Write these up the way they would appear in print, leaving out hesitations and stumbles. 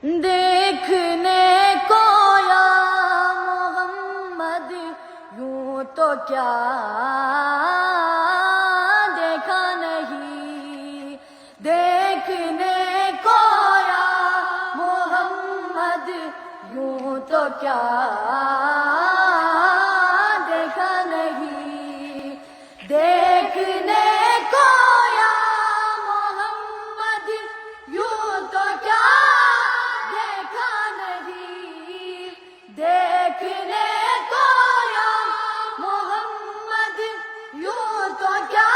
دیکھنے کو یا محمد یوں تو کیا دیکھا نہیں، دیکھنے کو یا محمد یوں تو کیا دیکھا نہیں، دیکھنے کو یا محمد یوں تو کیا دیکھا نہیں، دیکھنے کو یا محمد یوں تو کیا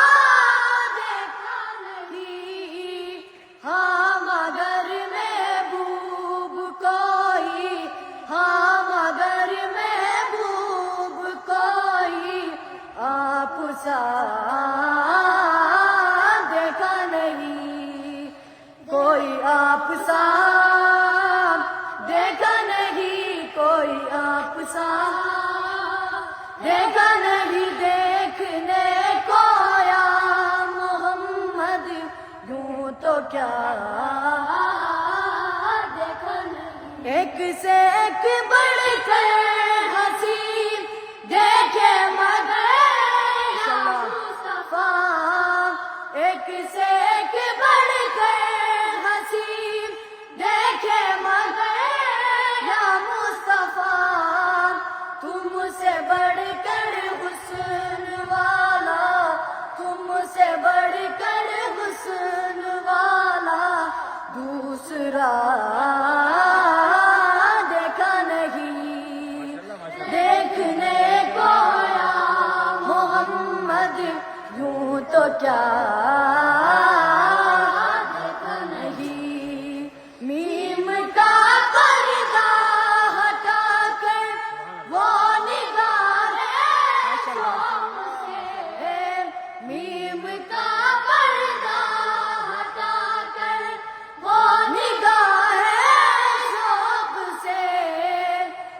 دیکھا نہیں، ہاں مگر محبوب کوئی، ہاں مگر محبوب کوئی آپ سا دیکھا نہیں، کوئی آپ سا دیکھا نہیں، کوئی آپ سا دیکھا نہیں، دیکھنے کو یا محمد یوں تو کیا دیکھا نہیں، ایک سے ایک بڑھ کر حسین دیکھے مگر یا مصطفیٰ، ایک سے ایک بڑھ کر حسین دیکھے مگر یا مصطفیٰ، تم سے بڑھ کر حسن والا، تم سے بڑھ کر حسن والا دوسرا دیکھا نہیں، دیکھنے کو یا محمد یوں تو کیا دیکھا نہیں، میم کا پردہ ہٹا کر وہ نگاہیں شوق سے، میم کا پردہ ہٹا کر وہ نگاہیں شوق سے،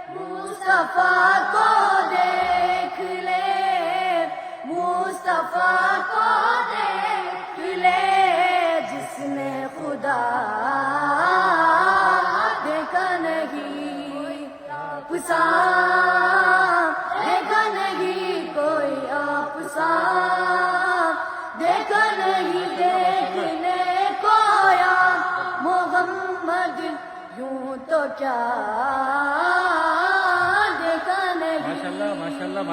مصطفیٰ کو دیکھ لے، مصطفیٰ کو دیکھ لے، جس نے خدا دیکھا نہیں، آپ سا دیکھا نہیں، کوئی آپ سا دیکھا نہیں، دیکھنے کو یا محمد یوں تو کیا